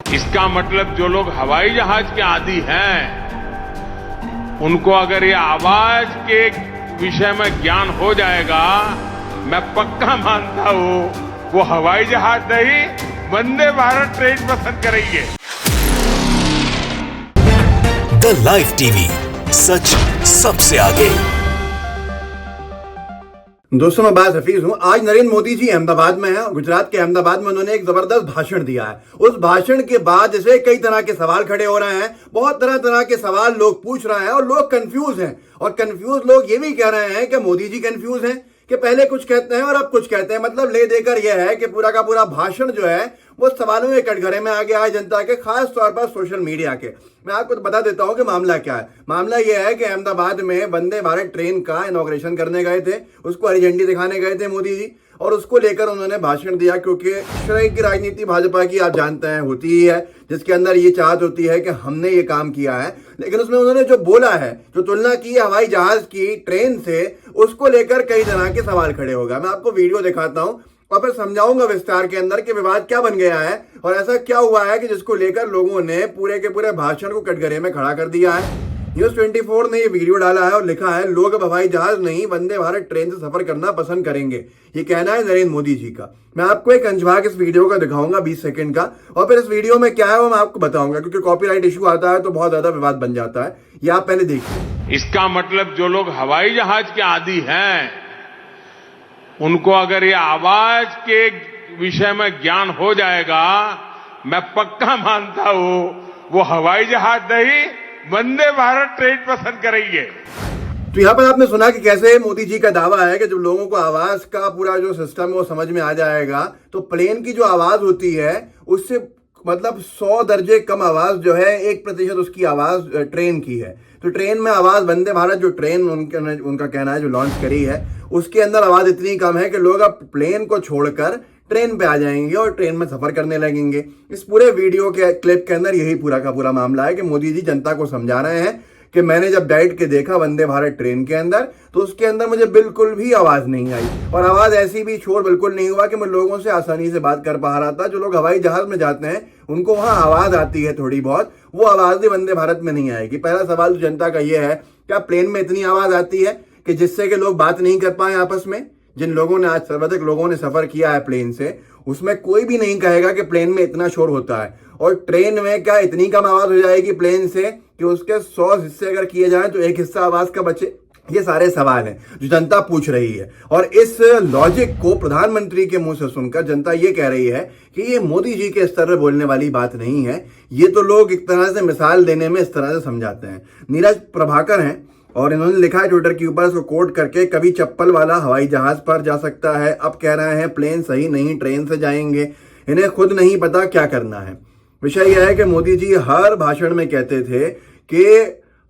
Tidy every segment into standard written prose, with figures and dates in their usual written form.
इसका मतलब जो लोग हवाई जहाज के आदी हैं, उनको अगर ये आवाज के विषय में ज्ञान हो जाएगा, मैं पक्का मानता हूं वो हवाई जहाज नहीं वंदे भारत ट्रेन पसंद करेंगे। द लाइव टीवी, सच सबसे आगे। दोस्तों, मैं बात हफीज हूं। आज नरेंद्र मोदी जी अहमदाबाद में हैं। गुजरात के अहमदाबाद में उन्होंने एक जबरदस्त भाषण दिया है। उस भाषण के बाद जैसे कई तरह के सवाल खड़े हो रहे हैं, बहुत तरह तरह के सवाल लोग पूछ रहे हैं और लोग कंफ्यूज हैं। और कंफ्यूज लोग ये भी कह रहे हैं कि मोदी जी कंफ्यूज हैं कि पहले कुछ कहते हैं और अब कुछ कहते हैं। मतलब ले देकर यह है कि पूरा का पूरा भाषण जो है वो सवालों के कटघरे में आ गया है जनता के, खास तौर पर सोशल मीडिया के। मैं आपको बता देता हूं कि मामला क्या है। मामला यह है कि अहमदाबाद में वंदे भारत ट्रेन का इनॉग्रेशन करने गए थे, उसको हरी झंडी दिखाने गए थे मोदी जी, और उसको लेकर उन्होंने भाषण दिया। क्योंकि श्रेय की राजनीति भाजपा की आप जानते हैं होती ही है, जिसके अंदर ये चाहत होती है कि हमने ये काम किया है। लेकिन उसमें उन्होंने जो बोला है, जो तुलना की है हवाई जहाज की ट्रेन से, उसको लेकर कई तरह के सवाल खड़े हो गए। मैं आपको वीडियो दिखाता हूं और फिर समझाऊंगा विस्तार के अंदर कि विवाद क्या बन गया है और ऐसा क्या हुआ है कि जिसको लेकर लोगों ने पूरे के पूरे भाषण को कटघरे में खड़ा कर दिया है। न्यूज 24 ने ये वीडियो डाला है और लिखा है, लोग अब हवाई जहाज नहीं वंदे भारत ट्रेन से सफर करना पसंद करेंगे। ये कहना है नरेंद्र मोदी जी का। मैं आपको एक अंशभाग इस वीडियो का दिखाऊंगा 20 सेकंड का, और फिर इस वीडियो में क्या है वो मैं आपको बताऊंगा। क्योंकि कॉपीराइट इशू आता है तो बहुत ज्यादा विवाद बन जाता है। ये आप पहले देखिए। इसका मतलब जो लोग हवाई जहाज के आदी हैं, उनको अगर ये आवाज के विषय में ज्ञान हो जाएगा, मैं पक्का मानता हूं वो हवाई जहाज नहीं वंदे भारत ट्रेन पसंद करेंगे। तो यहाँ पर आपने सुना कि कैसे मोदी जी का दावा है कि जब लोगों को आवाज का पूरा जो सिस्टम है वो समझ में आ जाएगा, तो प्लेन की जो आवाज होती है उससे मतलब 100 दर्जे कम आवाज जो है 1% उसकी आवाज ट्रेन की है। तो ट्रेन में आवाज वंदे भारत जो ट्रेन उनका कहना है जो लॉन्च करी है, उसके अंदर आवाज इतनी कम है कि लोग अब प्लेन को छोड़कर ट्रेन पे आ जाएंगे और ट्रेन में सफर करने लगेंगे। इस पूरे वीडियो के क्लिप के अंदर यही पूरा का पूरा मामला है कि मोदी जी जनता को समझा रहे हैं कि मैंने जब बैठ के देखा वंदे भारत ट्रेन के अंदर, तो उसके अंदर मुझे बिल्कुल भी आवाज नहीं आई। और आवाज ऐसी भी शोर बिल्कुल नहीं हुआ कि मैं लोगों से आसानी से बात कर पा रहा था। जो लोग हवाई जहाज में जाते हैं उनको वहां आवाज आती है थोड़ी बहुत, वो आवाज भी वंदे भारत में नहीं आएगी। पहला सवाल तो जनता का यह है, क्या प्लेन में इतनी आवाज आती है कि जिससे कि लोग बात नहीं कर पाए आपस में? जिन लोगों ने आज सर्वाधिक लोगों ने सफर किया है प्लेन से, उसमें कोई भी नहीं कहेगा कि प्लेन में इतना शोर होता है। और ट्रेन में क्या इतनी कम आवाज हो जाएगी प्लेन से कि उसके 100 हिस्से अगर किए जाएं तो एक हिस्सा आवाज का बचे? ये सारे सवाल हैं जो जनता पूछ रही है। और इस लॉजिक को प्रधानमंत्री के मुंह से सुनकर जनता ये कह रही है कि ये मोदी जी के स्तर पर बोलने वाली बात नहीं है। ये तो लोग एक तरह से मिसाल देने में इस तरह से समझाते हैं। नीरज प्रभाकर हैं और इन्होंने लिखा है ट्विटर के ऊपर, इसको कोट करके, कभी चप्पल वाला हवाई जहाज पर जा सकता है, अब कह रहे हैं प्लेन सही नहीं ट्रेन से जाएंगे, इन्हें खुद नहीं पता क्या करना है। विषय यह है कि मोदी जी हर भाषण में कहते थे कि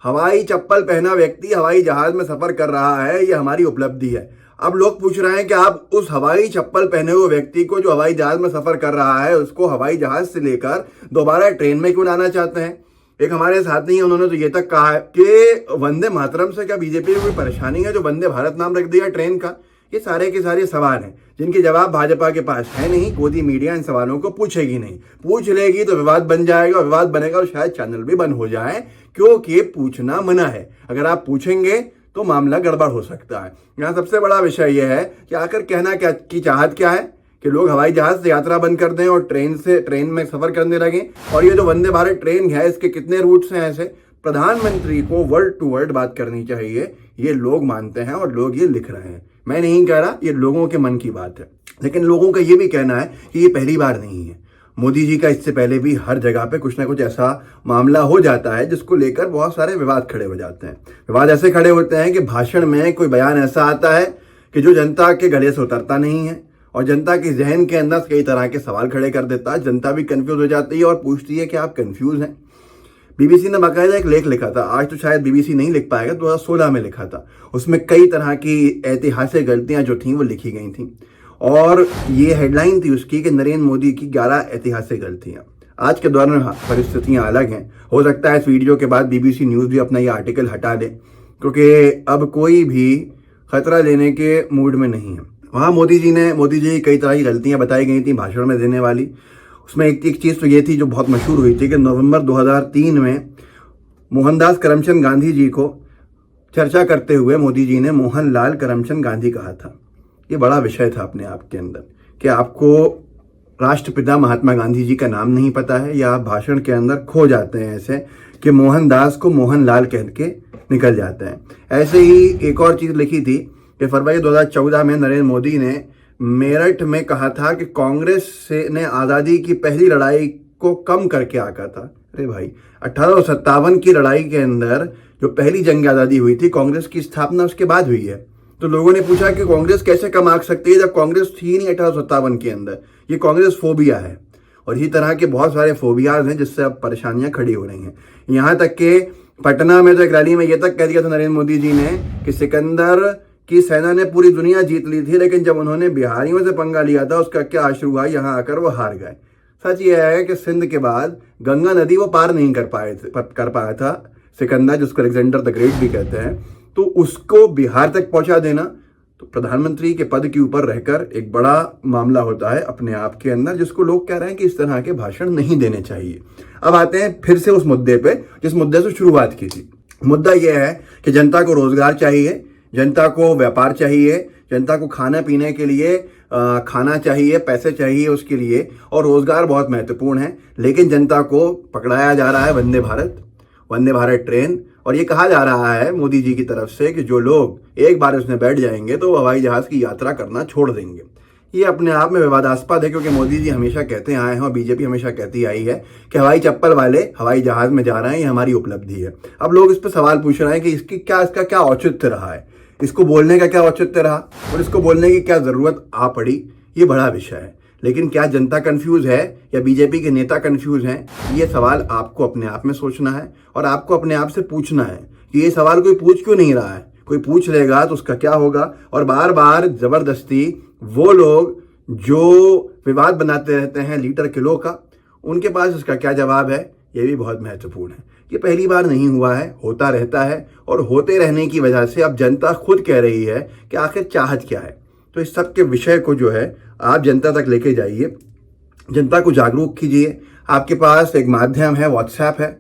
हवाई चप्पल पहना व्यक्ति हवाई जहाज में सफर कर रहा है, ये हमारी उपलब्धि है। अब लोग पूछ रहे हैं कि आप उस हवाई चप्पल पहने हुए व्यक्ति को जो हवाई जहाज में सफर कर रहा है, उसको हवाई जहाज से लेकर दोबारा ट्रेन में क्यों लाना चाहते हैं? एक हमारे साथी हैं, उन्होंने तो ये तक कहा है कि वंदे मातरम से क्या बीजेपी को कोई परेशानी है जो वंदे भारत नाम रख दिया ट्रेन का? ये सारे के सारे सवाल हैं जिनके जवाब भाजपा के पास है नहीं। गोदी मीडिया इन सवालों को पूछेगी नहीं। पूछ लेगी तो विवाद बन जाएगा, विवाद बनेगा और शायद चैनल भी बंद हो जाए, क्योंकि पूछना मना है। अगर आप पूछेंगे तो मामला गड़बड़ हो सकता है। यहाँ सबसे बड़ा विषय यह है कि आखिर कहना क्या की चाहत क्या है कि लोग हवाई जहाज से यात्रा बंद कर दें और ट्रेन में सफर करने लगें। और ये जो वंदे भारत ट्रेन है, इसके कितने रूट्स हैं ऐसे? प्रधानमंत्री को वर्ड टू वर्ड बात करनी चाहिए। ये लोग मानते हैं और लोग ये लिख रहे हैं। मैं नहीं कह रहा, ये लोगों के मन की बात है। लेकिन लोगों का ये भी कहना है कि ये पहली बार नहीं है। मोदी जी का इससे पहले भी हर जगह पे कुछ ना कुछ ऐसा मामला हो जाता है जिसको लेकर बहुत सारे विवाद खड़े हो जाते हैं। विवाद ऐसे खड़े होते हैं कि भाषण में कोई बयान ऐसा आता है कि जो जनता के गले से उतरता नहीं है और जनता के जहन के अंदर कई तरह के सवाल खड़े कर देता है। जनता भी कंफ्यूज हो जाती है और पूछती है कि आप कंफ्यूज हैं। बीबीसी ने बाकायदा एक लेख लिखा था, आज तो शायद बीबीसी नहीं लिख पाएगा, 2016 में लिखा था। उसमें कई तरह की ऐतिहासिक गलतियां जो थी वो लिखी गई थी और ये हेडलाइन थी उसकी कि नरेंद्र मोदी की 11 ऐतिहासिक गलतियां। आज के दौर में परिस्थितियां अलग हैं। हो सकता है इस वीडियो के बाद बीबीसी न्यूज़ भी अपना ये आर्टिकल हटा दे, क्योंकि अब कोई भी खतरा लेने के मूड में नहीं है। वहाँ मोदी जी की कई तरह की गलतियां बताई गई थी भाषण में देने वाली। उसमें एक चीज़ तो ये थी जो बहुत मशहूर हुई थी कि नवंबर 2003 में मोहनदास करमचंद गांधी जी को चर्चा करते हुए मोदी जी ने मोहनलाल करमचंद गांधी कहा था। ये बड़ा विषय था अपने आप के अंदर कि आपको राष्ट्रपिता महात्मा गांधी जी का नाम नहीं पता है या आप भाषण के अंदर खो जाते हैं ऐसे कि मोहनदास को मोहनलाल कह के निकल जाते हैं। ऐसे ही एक और चीज़ लिखी थी कि फरवरी 2014 में नरेंद्र मोदी ने मेरठ में कहा था कि कांग्रेस से ने आज़ादी की पहली लड़ाई को कम करके आका था। अरे भाई, 1857 की लड़ाई के अंदर जो पहली जंग आज़ादी हुई थी, कांग्रेस की स्थापना उसके बाद हुई है। तो लोगों ने पूछा कि कांग्रेस कैसे कम आंक सकती है जब कांग्रेस थी नहीं 1857 के अंदर। ये कांग्रेस फोबिया है और इसी तरह के बहुत सारे फोबियाज हैं जिससे अब परेशानियां खड़ी हो रही हैं। यहाँ तक कि पटना में तो एक रैली में ये तक कह दिया था नरेंद्र मोदी जी ने कि सिकंदर की सेना ने पूरी दुनिया जीत ली थी, लेकिन जब उन्होंने बिहारियों से पंगा लिया था उसका क्या अश्रु हुआ, यहाँ आकर वो हार गए। सच ये है कि सिंध के बाद गंगा नदी वो पार नहीं कर पाया था सिकंदर, जिसको अलेक्जेंडर द ग्रेट भी कहते हैं। तो उसको बिहार तक पहुंचा देना तो प्रधानमंत्री के पद के ऊपर रहकर एक बड़ा मामला होता है अपने आप के अंदर, जिसको लोग कह रहे हैं कि इस तरह के भाषण नहीं देने चाहिए। अब आते हैं फिर से उस मुद्दे पे जिस मुद्दे से शुरुआत की थी। मुद्दा यह है कि जनता को रोजगार चाहिए, जनता को व्यापार चाहिए, जनता को खाने पीने के लिए खाना चाहिए, पैसे चाहिए उसके लिए, और रोजगार बहुत महत्वपूर्ण है। लेकिन जनता को पकड़ाया जा रहा है वंदे भारत ट्रेन, और ये कहा जा रहा है मोदी जी की तरफ से कि जो लोग एक बार उसमें बैठ जाएंगे तो वो हवाई जहाज की यात्रा करना छोड़ देंगे। ये अपने आप में विवादास्पद है, क्योंकि मोदी जी हमेशा कहते आए हैं और बीजेपी हमेशा कहती आई है कि हवाई चप्पल वाले हवाई जहाज में जा रहे हैं, ये हमारी उपलब्धि है। अब लोग इस पर सवाल पूछ रहे हैं कि इसका क्या औचित्य रहा है, इसको बोलने का क्या औचित्य रहा और इसको बोलने की क्या जरूरत आ पड़ी। ये बड़ा विषय है, लेकिन क्या जनता कंफ्यूज है या बीजेपी के नेता कंफ्यूज हैं, ये सवाल आपको अपने आप में सोचना है और आपको अपने आप से पूछना है कि ये सवाल कोई पूछ क्यों नहीं रहा है। कोई पूछ लेगा तो उसका क्या होगा। और बार बार जबरदस्ती वो लोग जो विवाद बनाते रहते हैं लीडर किलो का, उनके पास इसका क्या जवाब है, ये भी बहुत महत्वपूर्ण है। ये पहली बार नहीं हुआ है, होता रहता है, और होते रहने की वजह से अब जनता खुद कह रही है कि आखिर चाहत क्या है। तो इस सब के विषय को जो है आप जनता तक लेके जाइए, जनता को जागरूक कीजिए। आपके पास एक माध्यम है, व्हाट्सएप है,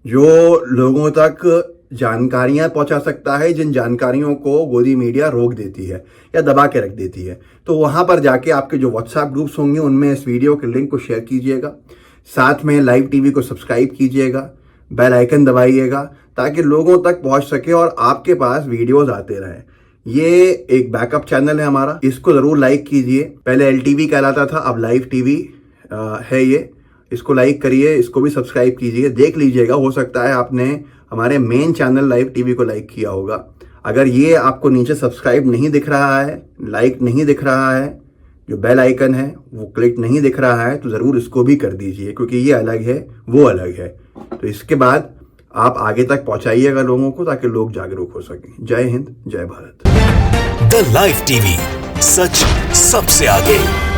जो लोगों तक जानकारियां पहुंचा सकता है, जिन जानकारियों को गोदी मीडिया रोक देती है या दबा के रख देती है। तो वहां पर जाके आपके जो व्हाट्सएप ग्रुप्स होंगे उनमें इस वीडियो के लिंक को शेयर कीजिएगा। साथ में लाइव टीवी को सब्सक्राइब कीजिएगा, बेल आइकन दबाइएगा ताकि लोगों तक पहुंच सके और आपके पास वीडियोस आते रहें। ये एक बैकअप चैनल है हमारा, इसको जरूर लाइक कीजिए। पहले LTV कहलाता था, अब लाइव टीवी है ये। इसको लाइक करिए, इसको भी सब्सक्राइब कीजिए, देख लीजिएगा। हो सकता है आपने हमारे मेन चैनल लाइव टीवी को लाइक किया होगा। अगर ये आपको नीचे सब्सक्राइब नहीं दिख रहा है, लाइक नहीं दिख रहा है, जो बेल आइकन है वो क्लिक नहीं दिख रहा है, तो ज़रूर इसको भी कर दीजिए, क्योंकि ये अलग है वो अलग है। तो इसके बाद आप आगे तक पहुंचाइएगा लोगों को, ताकि लोग जागरूक हो सकें। जय हिंद, जय भारत। द लाइव टीवी, सच सबसे आगे।